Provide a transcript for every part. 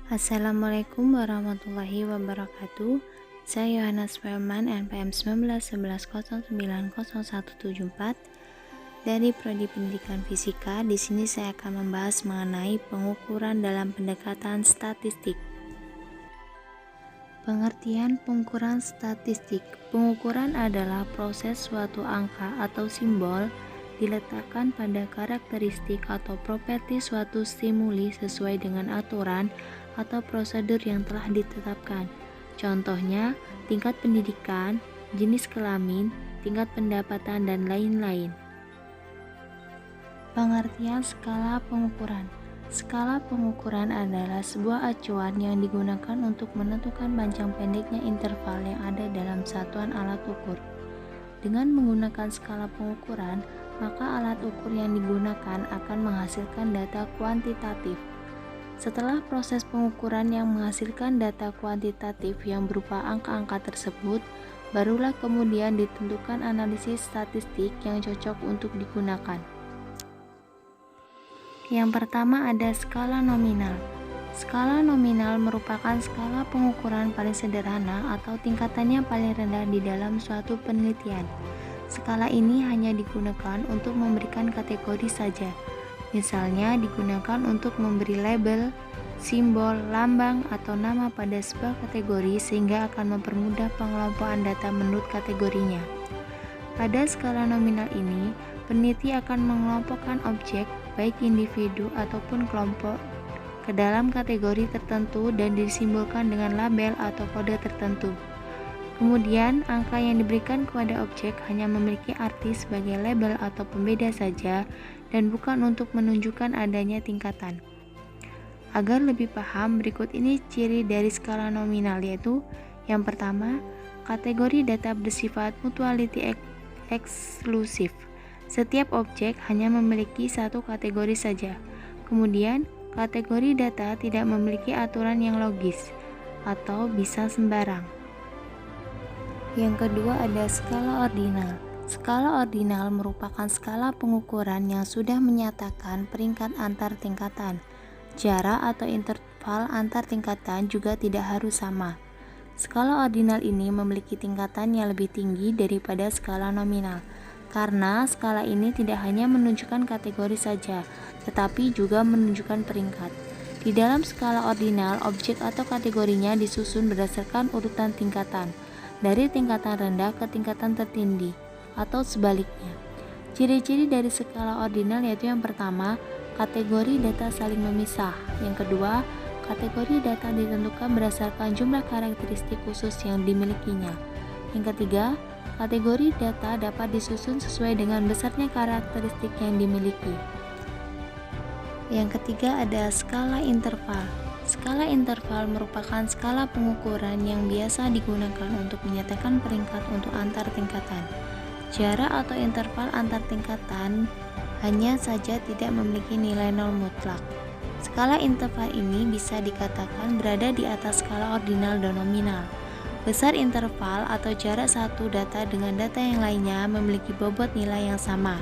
Assalamualaikum warahmatullahi wabarakatuh. Saya Yohanes Firman, NPM 1911090174 dari Prodi Pendidikan Fisika. Di sini saya akan membahas mengenai pengukuran dalam pendekatan statistik. Pengertian pengukuran statistik. Pengukuran adalah proses suatu angka atau simbol diletakkan pada karakteristik atau properti suatu stimuli sesuai dengan aturan atau prosedur yang telah ditetapkan. Contohnya, tingkat pendidikan, jenis kelamin, tingkat pendapatan, dan lain-lain. Pengertian skala pengukuran. Skala pengukuran adalah sebuah acuan yang digunakan untuk menentukan panjang pendeknya interval yang ada dalam satuan alat ukur. Dengan menggunakan skala pengukuran, maka alat ukur yang digunakan akan menghasilkan data kuantitatif. Setelah proses pengukuran yang menghasilkan data kuantitatif yang berupa angka-angka tersebut, barulah kemudian ditentukan analisis statistik yang cocok untuk digunakan. Yang pertama ada skala nominal. Skala nominal merupakan skala pengukuran paling sederhana atau tingkatannya paling rendah di dalam suatu penelitian. Skala ini hanya digunakan untuk memberikan kategori saja. Misalnya digunakan untuk memberi label, simbol, lambang, atau nama pada sebuah kategori sehingga akan mempermudah pengelompokan data menurut kategorinya. Pada skala nominal ini, peneliti akan mengelompokkan objek, baik individu ataupun kelompok, ke dalam kategori tertentu dan disimbolkan dengan label atau kode tertentu. Kemudian, angka yang diberikan kepada objek hanya memiliki arti sebagai label atau pembeda saja dan bukan untuk menunjukkan adanya tingkatan. Agar lebih paham, berikut ini ciri dari skala nominal, yaitu yang pertama, kategori data bersifat mutuality eksklusif. Setiap objek hanya memiliki satu kategori saja. Kemudian, kategori data tidak memiliki aturan yang logis atau bisa sembarang. Yang kedua ada skala ordinal. Skala ordinal merupakan skala pengukuran yang sudah menyatakan peringkat antar tingkatan. Jarak atau interval antar tingkatan juga tidak harus sama. Skala ordinal ini memiliki tingkatan yang lebih tinggi daripada skala nominal, karena skala ini tidak hanya menunjukkan kategori saja, tetapi juga menunjukkan peringkat. Di dalam skala ordinal, objek atau kategorinya disusun berdasarkan urutan tingkatan, dari tingkatan rendah ke tingkatan tertinggi, atau sebaliknya. Ciri-ciri dari skala ordinal yaitu yang pertama, kategori data saling memisah. Yang kedua, kategori data ditentukan berdasarkan jumlah karakteristik khusus yang dimilikinya. Yang ketiga, kategori data dapat disusun sesuai dengan besarnya karakteristik yang dimiliki. Yang ketiga ada skala interval. Skala interval merupakan skala pengukuran yang biasa digunakan untuk menyatakan peringkat untuk antar tingkatan. Jarak atau interval antar tingkatan hanya saja tidak memiliki nilai nol mutlak. Skala interval ini bisa dikatakan berada di atas skala ordinal dan nominal. Besar interval atau jarak satu data dengan data yang lainnya memiliki bobot nilai yang sama.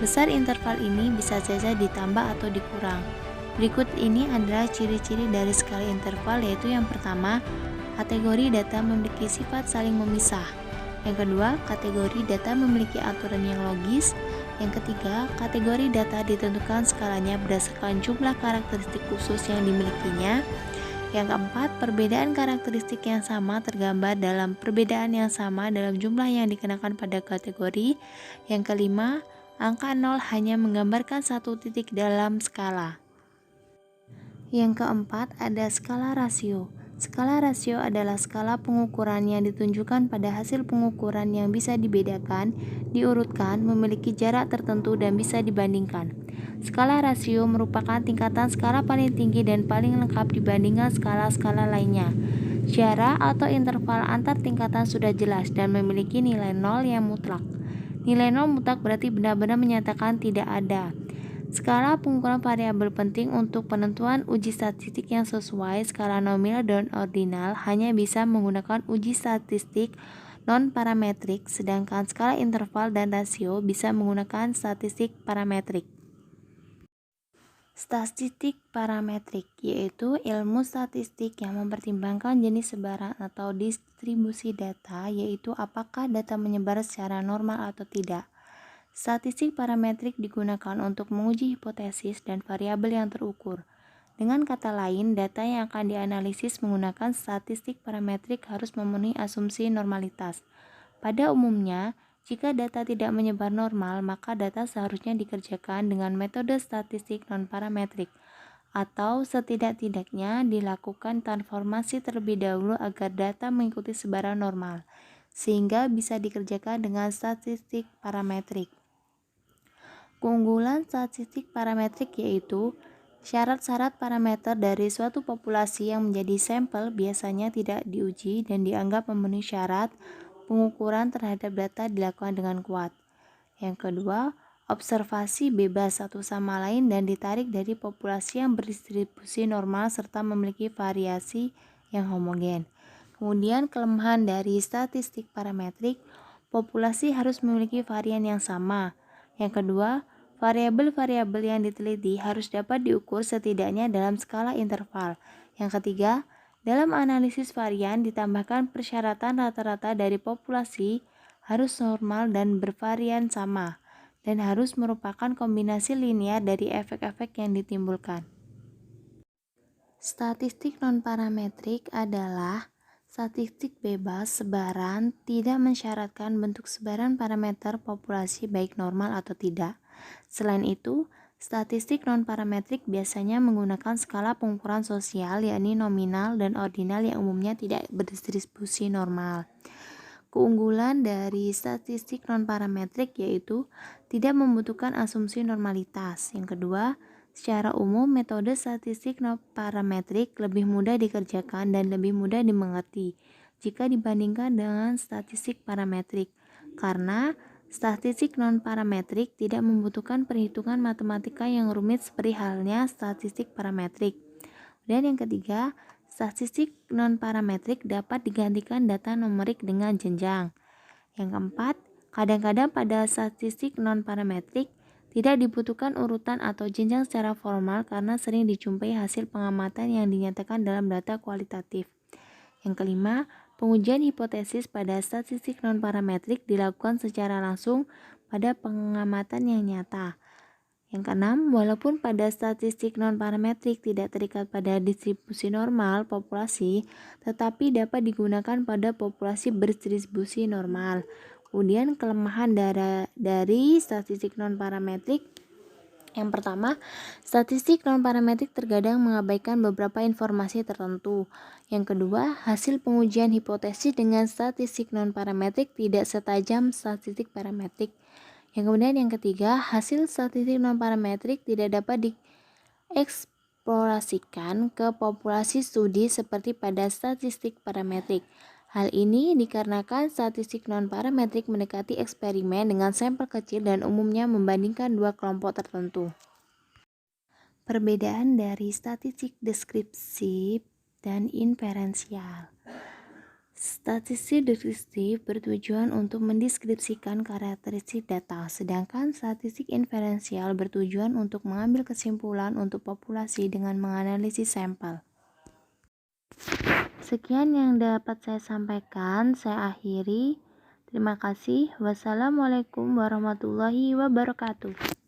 Besar interval ini bisa saja ditambah atau dikurang. Berikut ini adalah ciri-ciri dari skala interval, yaitu yang pertama, kategori data memiliki sifat saling memisah. Yang kedua, kategori data memiliki aturan yang logis. Yang ketiga, kategori data ditentukan skalanya berdasarkan jumlah karakteristik khusus yang dimilikinya. Yang keempat, perbedaan karakteristik yang sama tergambar dalam perbedaan yang sama dalam jumlah yang dikenakan pada kategori. Yang kelima, angka 0 hanya menggambarkan satu titik dalam skala. Yang keempat ada skala rasio. Skala rasio adalah skala pengukuran yang ditunjukkan pada hasil pengukuran yang bisa dibedakan, diurutkan, memiliki jarak tertentu dan bisa dibandingkan. Skala rasio merupakan tingkatan skala paling tinggi dan paling lengkap dibandingkan skala-skala lainnya. Jarak atau interval antar tingkatan sudah jelas dan memiliki nilai 0 yang mutlak. Nilai 0 mutlak berarti benar-benar menyatakan tidak ada. Skala pengukuran variabel penting untuk penentuan uji statistik yang sesuai. Skala nominal dan ordinal hanya bisa menggunakan uji statistik non-parametrik, sedangkan skala interval dan rasio bisa menggunakan statistik parametrik. Statistik parametrik yaitu ilmu statistik yang mempertimbangkan jenis sebaran atau distribusi data, yaitu apakah data menyebar secara normal atau tidak. Statistik parametrik digunakan untuk menguji hipotesis dan variabel yang terukur. Dengan kata lain, data yang akan dianalisis menggunakan statistik parametrik harus memenuhi asumsi normalitas. Pada umumnya, jika data tidak menyebar normal, maka data seharusnya dikerjakan dengan metode statistik non-parametrik, atau setidak-tidaknya dilakukan transformasi terlebih dahulu agar data mengikuti sebaran normal, sehingga bisa dikerjakan dengan statistik parametrik. Keunggulan statistik parametrik yaitu syarat-syarat parameter dari suatu populasi yang menjadi sampel biasanya tidak diuji dan dianggap memenuhi syarat. Pengukuran terhadap data dilakukan dengan kuat. Yang kedua, observasi bebas satu sama lain dan ditarik dari populasi yang berdistribusi normal serta memiliki variasi yang homogen. Kemudian kelemahan dari statistik parametrik, populasi harus memiliki varian yang sama. Yang kedua, variabel-variabel yang diteliti harus dapat diukur setidaknya dalam skala interval. Yang ketiga, dalam analisis varian ditambahkan persyaratan rata-rata dari populasi harus normal dan bervarian sama, dan harus merupakan kombinasi linear dari efek-efek yang ditimbulkan. Statistik non-parametrik adalah statistik bebas sebaran, tidak mensyaratkan bentuk sebaran parameter populasi baik normal atau tidak. Selain itu, statistik non-parametrik biasanya menggunakan skala pengukuran sosial, yakni nominal dan ordinal yang umumnya tidak berdistribusi normal. Keunggulan dari statistik non-parametrik yaitu tidak membutuhkan asumsi normalitas. Yang kedua, secara umum metode statistik non-parametrik lebih mudah dikerjakan dan lebih mudah dimengerti jika dibandingkan dengan statistik parametrik, karena statistik non-parametrik tidak membutuhkan perhitungan matematika yang rumit seperti halnya statistik parametrik. Dan yang ketiga, statistik non-parametrik dapat digantikan data numerik dengan jenjang. Yang keempat, kadang-kadang pada statistik non-parametrik tidak dibutuhkan urutan atau jenjang secara formal karena sering dijumpai hasil pengamatan yang dinyatakan dalam data kualitatif. Yang kelima, pengujian hipotesis pada statistik non-parametrik dilakukan secara langsung pada pengamatan yang nyata. Yang keenam, walaupun pada statistik non-parametrik tidak terikat pada distribusi normal populasi, tetapi dapat digunakan pada populasi berdistribusi normal. Kemudian kelemahan dari statistik non-parametrik, yang pertama, statistik non-parametrik terkadang mengabaikan beberapa informasi tertentu. Yang kedua, hasil pengujian hipotesis dengan statistik non-parametrik tidak setajam statistik parametrik. Yang ketiga, hasil statistik non-parametrik tidak dapat dieksplorasikan ke populasi studi seperti pada statistik parametrik. Hal ini dikarenakan statistik non-parametrik mendekati eksperimen dengan sampel kecil dan umumnya membandingkan dua kelompok tertentu. Perbedaan dari statistik deskriptif dan inferensial. Statistik deskriptif bertujuan untuk mendeskripsikan karakteristik data, sedangkan statistik inferensial bertujuan untuk mengambil kesimpulan untuk populasi dengan menganalisis sampel. Sekian yang dapat saya sampaikan, saya akhiri. Terima kasih. Wassalamualaikum warahmatullahi wabarakatuh.